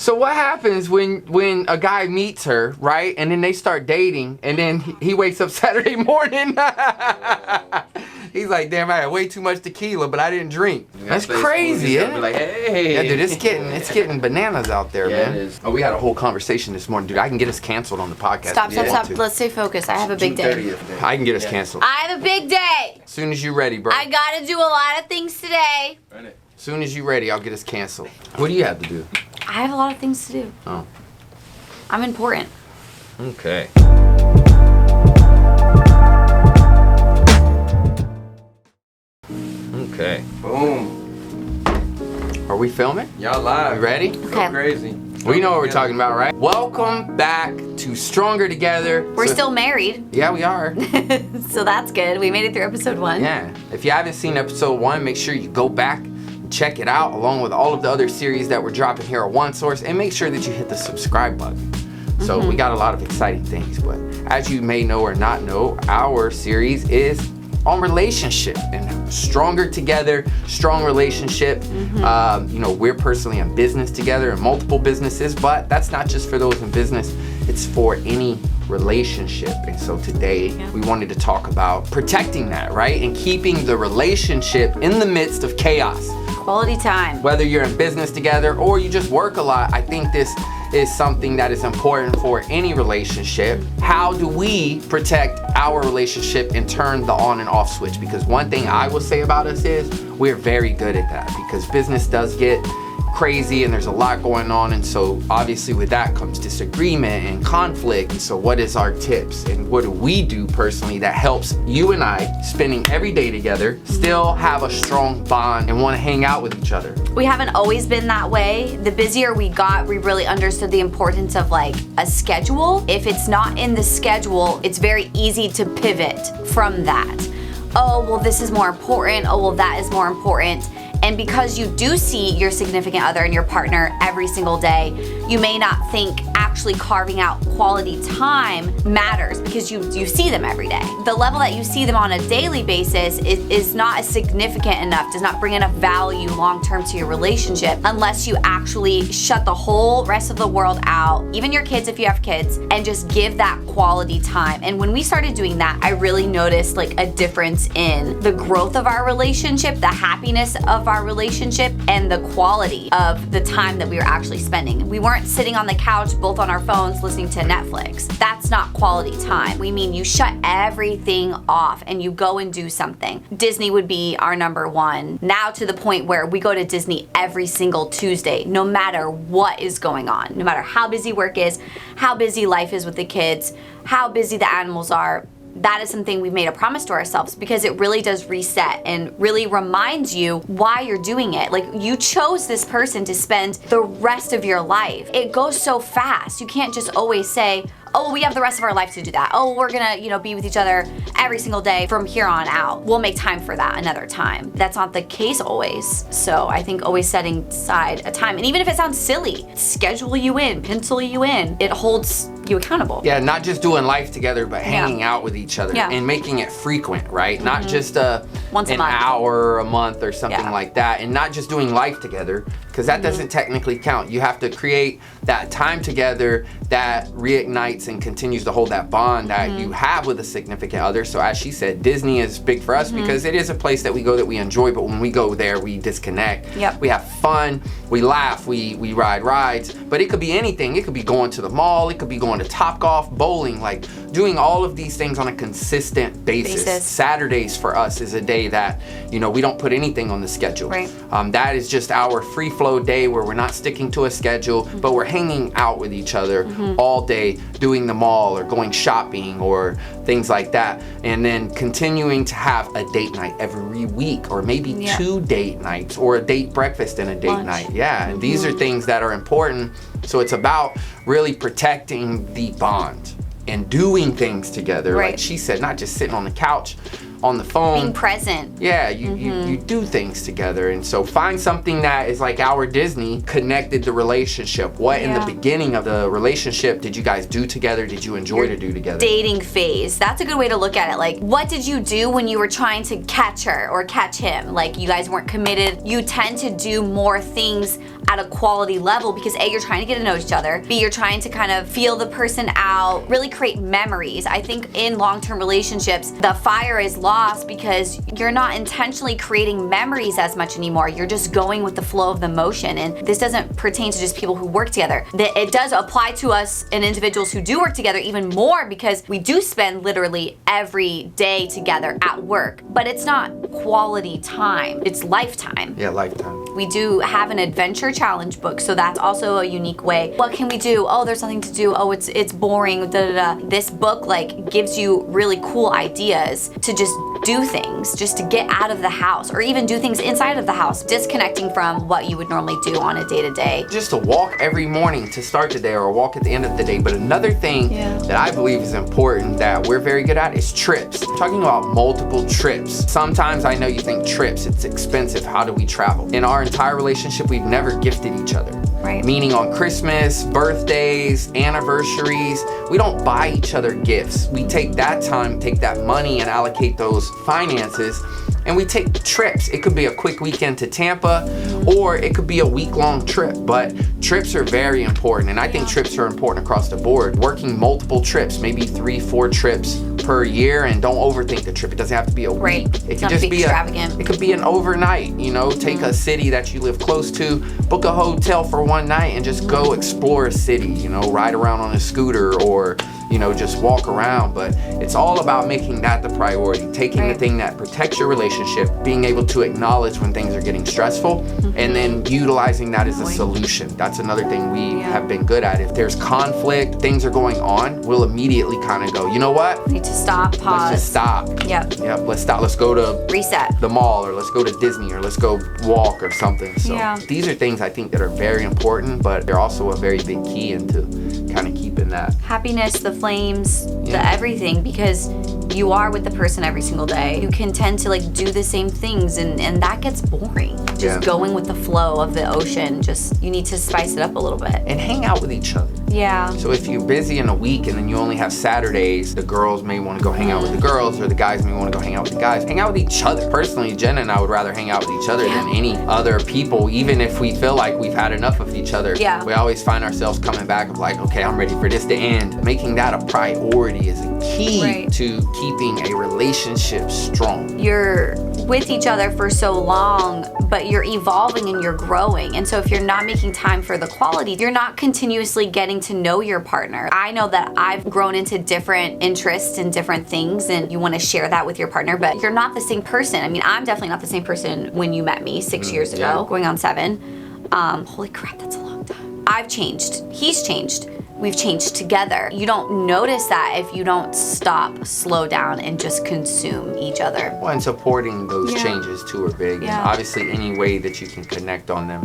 So what happens when a guy meets her, right? And then they start dating, and then he wakes up Saturday morning. He's like, damn, I had way too much tequila, but I didn't drink. That's crazy, isn't it? Like, hey. Yeah, dude, it's getting bananas out there, man. It is. Oh, we had a whole conversation this morning, dude. I can get us canceled on the podcast. Stop. Let's stay focused. I have a big day. I can get us canceled. I have a big day. As soon as you're ready, bro. I gotta do a lot of things today. Run it. As soon as you're ready, I'll get us canceled. What do you have to do? I have a lot of things to do. Oh. I'm important. Okay. Okay. Boom. Are we filming? Y'all live. You ready? Okay. Go crazy. We know what we're talking about, right? Welcome back to Stronger Together. We're still married, Yeah, we are. so that's good. We made it through episode 1. Yeah. If you haven't seen episode 1, make sure you go back and check it out, along with all of the other series that we're dropping here at One Source, and make sure that you hit the subscribe button. So we got a lot of exciting things, but as you may know or not know, our series is on relationship and stronger together, strong relationship. You know, we're personally in business together in multiple businesses, but that's not just for those in business, it's for any relationship. And so today we wanted to talk about protecting that, right? And keeping the relationship in the midst of chaos. Quality time. Whether you're in business together or you just work a lot, I think this is something that is important for any relationship. How do we protect our relationship and turn the on and off switch? Because one thing I will say about us is we're very good at that, because business does get crazy and there's a lot going on, and so obviously with that comes disagreement and conflict. And so what is our tips and what do we do personally that helps you and I, spending every day together, still have a strong bond and want to hang out with each other? We haven't always been that way. The busier we got, we really understood the importance of like a schedule. If it's not in the schedule, it's very easy to pivot from that. Oh, well, this is more important. Oh, well, that is more important. And because you do see your significant other and your partner every single day, you may not think actually carving out quality time matters, because you see them every day. The level that you see them on a daily basis is not as significant enough, does not bring enough value long-term to your relationship, unless you actually shut the whole rest of the world out, even your kids if you have kids, and just give that quality time. And when we started doing that, I really noticed like a difference in the growth of our relationship, the happiness of our relationship, and the quality of the time that we were actually spending. We weren't sitting on the couch both on our phones listening to Netflix. That's not quality time. We mean you shut everything off and you go and do something. Disney would be our number one. Now to the point where we go to Disney every single Tuesday, no matter what is going on, no matter how busy work is, how busy life is with the kids, how busy the animals are. That is something we've made a promise to ourselves, because it really does reset and really reminds you why you're doing it. Like, you chose this person to spend the rest of your life. It goes so fast. You can't just always say, oh, we have the rest of our life to do that. Oh, we're gonna, be with each other every single day from here on out. We'll make time for that another time. That's not the case always. So I think always setting aside a time, and even if it sounds silly, schedule you in, pencil you in. It holds you accountable. Yeah, not just doing life together, but hanging out with each other and making it frequent, right? Not just once a an month. hour a month or something like that, and not just doing life together, because that doesn't technically count. You have to create that time together that reignites and continues to hold that bond that you have with a significant other. So as she said, Disney is big for us because it is a place that we go that we enjoy, but when we go there, we disconnect. Yep. We have fun, we laugh, we ride rides, but it could be anything. It could be going to the mall, it could be going to Topgolf, bowling, like doing all of these things on a consistent basis. Saturdays for us is a day that, we don't put anything on the schedule. Right. That is just our free flow day where we're not sticking to a schedule, but we're hanging out with each other all day, doing the mall or going shopping or things like that, and then continuing to have a date night every week, or maybe 2 date nights, or a date breakfast and a date night. Yeah, and these are things that are important. So it's about really protecting the bond and doing things together. Like she said, not just sitting on the couch on the phone. Being present. Yeah, you do things together. And so find something that is like our Disney connected the relationship. What in the beginning of the relationship did you guys do together? Did you enjoy to do together? Dating phase. That's a good way to look at it. Like, what did you do when you were trying to catch her or catch him? Like, you guys weren't committed. You tend to do more things at a quality level because A, you're trying to get to know each other, B, you're trying to kind of feel the person out, really create memories. I think in long-term relationships, the fire is lost because you're not intentionally creating memories as much anymore. You're just going with the flow of the motion. And this doesn't pertain to just people who work together. It does apply to us and individuals who do work together even more because we do spend literally every day together at work, but it's not quality time, it's lifetime. Yeah, lifetime. We do have an adventure challenge book, so that's also a unique way. What can we do? Oh, there's nothing to do. Oh, it's boring. Da, da, da. This book like gives you really cool ideas to just do things, just to get out of the house, or even do things inside of the house, disconnecting from what you would normally do on a day-to-day. Just to walk every morning to start the day, or walk at the end of the day. But another thing that I believe is important that we're very good at is trips. I'm talking about multiple trips. Sometimes I know you think trips, it's expensive. How do we travel? In our entire relationship, we've never gifted each other. Right. Meaning on Christmas, birthdays, anniversaries, we don't buy each other gifts. We take that time, take that money and allocate those finances, and we take trips. It could be a quick weekend to Tampa, or it could be a week-long trip, but trips are very important, and I think trips are important across the board. Working multiple trips, maybe 3-4 trips per year, and don't overthink the trip. It doesn't have to be a week. It could just be extravagant. It could be an overnight, you know, take a city that you live close to, book a hotel for one night and just go explore a city, you know, ride around on a scooter or, you know, just walk around. But it's all about making that the priority, taking the thing that protects your relationship, being able to acknowledge when things are getting stressful, and then utilizing that as a solution. That's another thing we have been good at. If there's conflict, things are going on, we'll immediately kind of go, you know what? We need to stop, pause. Let's just stop. Yep, let's stop. Let's go to reset the mall, or let's go to Disney, or let's go walk or something. So these are things I think that are very important, but they're also a very big key into kind of keeping that happiness, the flames, the everything, because you are with the person every single day. You can tend to like do the same things, and that gets boring. Just going with the flow of the ocean. Just, you need to spice it up a little bit. And hang out with each other. Yeah. So if you're busy in a week and then you only have Saturdays, the girls may want to go hang out with the girls, or the guys may want to go hang out with the guys. Hang out with each other. Personally, Jen and I would rather hang out with each other than any other people, even if we feel like we've had enough of each other. Yeah. We always find ourselves coming back of like, okay, I'm ready for this to end. Making that a priority is a key to keeping a relationship strong. You're with each other for so long, but you're evolving and you're growing. And so if you're not making time for the quality, you're not continuously getting to know your partner. I know that I've grown into different interests and different things, and you want to share that with your partner, but you're not the same person. I mean, I'm definitely not the same person when you met me 6 years ago, going on 7. Holy crap, that's a long time. I've changed. He's changed. We've changed together. You don't notice that if you don't stop, slow down, and just consume each other. Well, and supporting those changes too are big. Yeah. And obviously any way that you can connect on them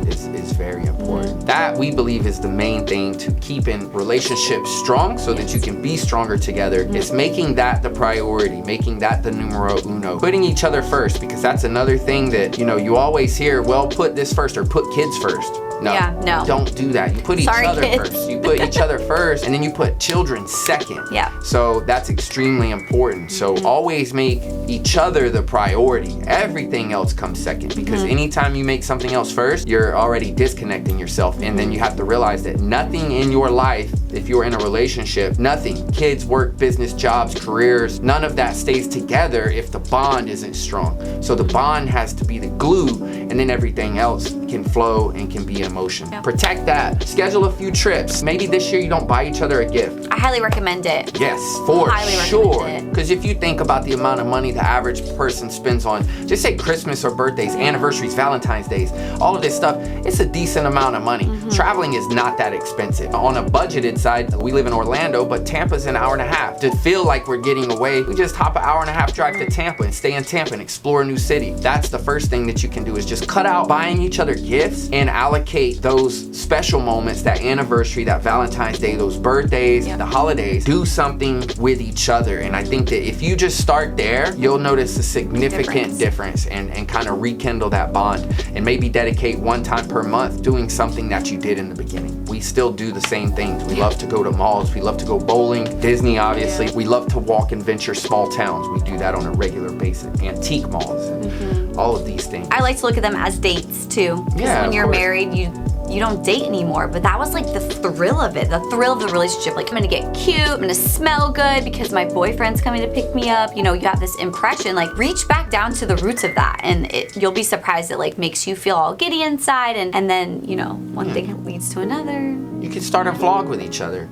is very important. That, we believe, is the main thing to keeping relationships strong so that you can be stronger together. It's making that the priority, making that the numero uno. Putting each other first, because that's another thing that, you know, you always hear, well, put this first or put kids first. No, don't do that. You put each other first. You put each other first, and then you put children second. Yeah. So that's extremely important. So always make each other the priority. Everything else comes second, because anytime you make something else first, you're already disconnecting yourself. And then you have to realize that nothing in your life, if you're in a relationship, nothing, kids, work, business, jobs, careers, none of that stays together if the bond isn't strong. So the bond has to be the glue, and then everything else can flow and can be in motion. Protect that. Schedule a few trips. Maybe this year you don't buy each other a gift. I highly recommend it. Yes, for sure. Recommend it. Because if you think about the amount of money the average person spends on, just say Christmas or birthdays, anniversaries, Valentine's days, all of this stuff, it's a decent amount of money. Traveling is not that expensive. On a budgeted side, we live in Orlando, but Tampa's an hour and a half. To feel like we're getting away, we just hop an hour and a half drive to Tampa and stay in Tampa and explore a new city. That's the first thing that you can do, is just cut out buying each other gifts and allocate those special moments, that anniversary, that Valentine's Day, those birthdays, the holidays. Do something with each other. And I think that if you just start there, you'll notice a significant difference and kind of rekindle that bond, and maybe dedicate one time per month doing something that you you did in the beginning. We still do the same things. We love to go to malls. We love to go bowling, Disney, obviously. We love to walk and venture small towns. We do that on a regular basis. Antique malls and all of these things. I like to look at them as dates too. Because when you're married, you don't date anymore, but that was like the thrill of it, the thrill of the relationship. Like, I'm gonna get cute, I'm gonna smell good because my boyfriend's coming to pick me up. You know, you have this impression, like reach back down to the roots of that, and you'll be surprised it like makes you feel all giddy inside, and then, you know, one thing leads to another. You can start a vlog with each other,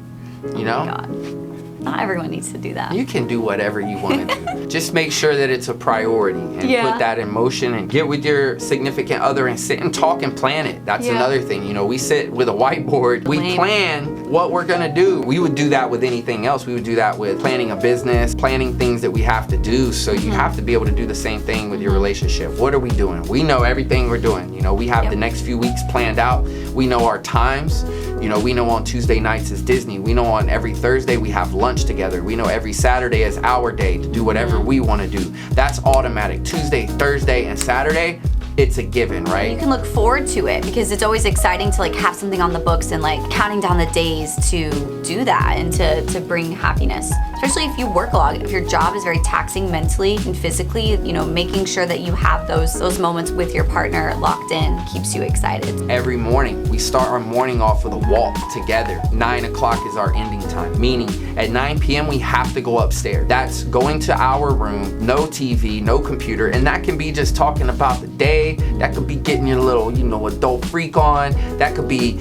you know? Oh my God. Not everyone needs to do that. You can do whatever you want to do. Just make sure that it's a priority and put that in motion, and get with your significant other and sit and talk and plan it. That's another thing. You know, we sit with a whiteboard, we plan what we're gonna do. We would do that with anything else. We would do that with planning a business, planning things that we have to do. So you have to be able to do the same thing with your relationship. What are we doing? We know everything we're doing. You know, we have the next few weeks planned out. We know our times. You know, we know on Tuesday nights is Disney. We know on every Thursday we have lunch together. We know every Saturday is our day to do whatever we want to do. That's automatic. Tuesday, Thursday, and Saturday, it's a given, right? You can look forward to it because it's always exciting to like have something on the books and like counting down the days to do that and to bring happiness. Especially if you work a lot, if your job is very taxing mentally and physically, you know, making sure that you have those moments with your partner locked in keeps you excited. Every morning, we start our morning off with a walk together. 9 o'clock is our ending time, meaning at 9 p.m. we have to go upstairs. That's going to our room, no TV, no computer, and that can be just talking about the day. That could be getting your little, you know, adult freak on. That could be,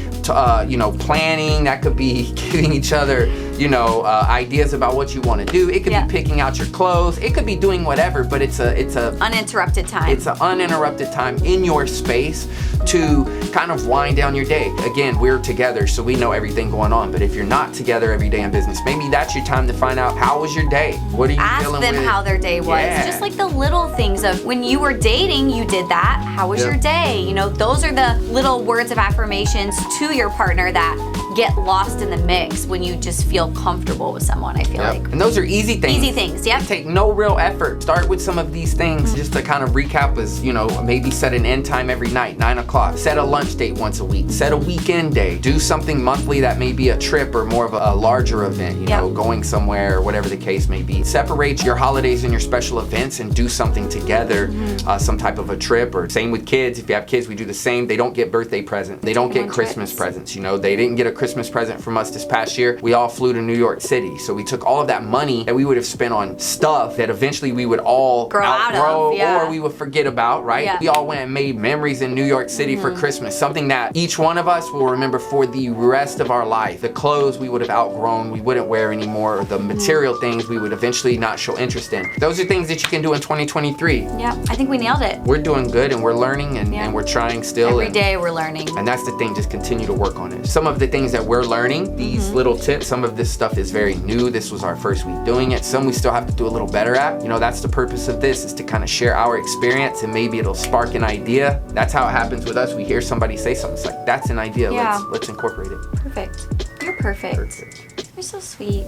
you know, planning. That could be giving each other, you know, ideas about what you want to do. It could be picking out your clothes. It could be doing whatever, but it's a uninterrupted time. It's an uninterrupted time in your space to kind of wind down your day. Again, we're together, so we know everything going on. But if you're not together every day in business, maybe that's your time to find out how was your day. What are you dealing with? Ask them how their day was. Just like the little things of when you were dating, you did that. How was your day? You know, those are the little words of affirmations to your partner that get lost in the mix when you just feel comfortable with someone, I feel like. And those are easy things. Easy things, They take no real effort. Start with some of these things. Just to kind of recap is, you know, maybe set an end time every night, 9 o'clock. Set a lunch date once a week. Set a weekend day. Do something monthly that may be a trip or more of a larger event, you know, going somewhere or whatever the case may be. Separate your holidays and your special events and do something together, some type of a trip, or same with kids. If you have kids, we do the same. They don't get birthday presents. They don't get Christmas presents. You know, they didn't get a Christmas present from us this past year. We all flew to New York City. So we took all of that money that we would have spent on stuff that eventually we would all outgrow or we would forget about, right? We all went and made memories in New York City for Christmas. Something that each one of us will remember for the rest of our life. The clothes we would have outgrown, we wouldn't wear anymore, or the material things we would eventually not show interest in. Those are things that you can do in 2023. Yeah, I think we nailed it. We're doing good and we're learning and we're trying still. Every day we're learning. And that's the thing, just continue to work on it. Some of the things that we're learning, these little tips, some of this stuff is very new. This was our first week doing it. Some we still have to do a little better at. You know, that's the purpose of this, is to kind of share our experience and maybe it'll spark an idea. That's how it happens with us. We hear somebody say something, it's like, that's an idea, let's incorporate it. Perfect. You're perfect. You're so sweet.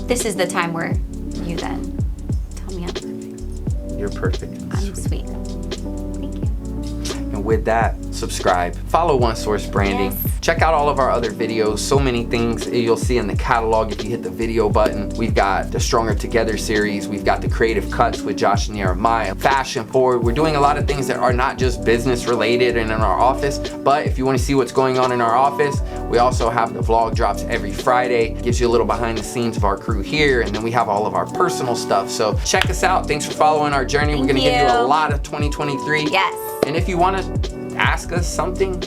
This is the time where you then tell me I'm perfect. You're perfect. I'm sweet. Thank you. And with that, subscribe. Follow One Source Branding. Yes. Check out all of our other videos. So many things you'll see in the catalog if you hit the video button. We've got the Stronger Together series. We've got the Creative Cuts with Josh and Jeremiah. Fashion Forward. We're doing a lot of things that are not just business related and in our office, but if you want to see what's going on in our office, we also have the vlog drops every Friday. It gives you a little behind the scenes of our crew here, and then we have all of our personal stuff. So check us out. Thanks for following our journey. We're gonna give you a lot of 2023. Yes. And if you want to ask us something,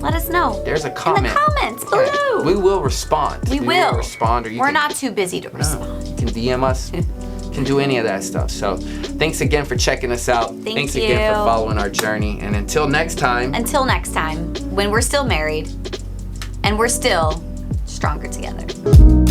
let us know. There's a comment. In the comments below. We will respond. We will respond, or we're not too busy to respond. You can DM us. Can do any of that stuff. So thanks again for checking us out. Thanks again for following our journey. And until next time. Until next time, when we're still married and we're still stronger together.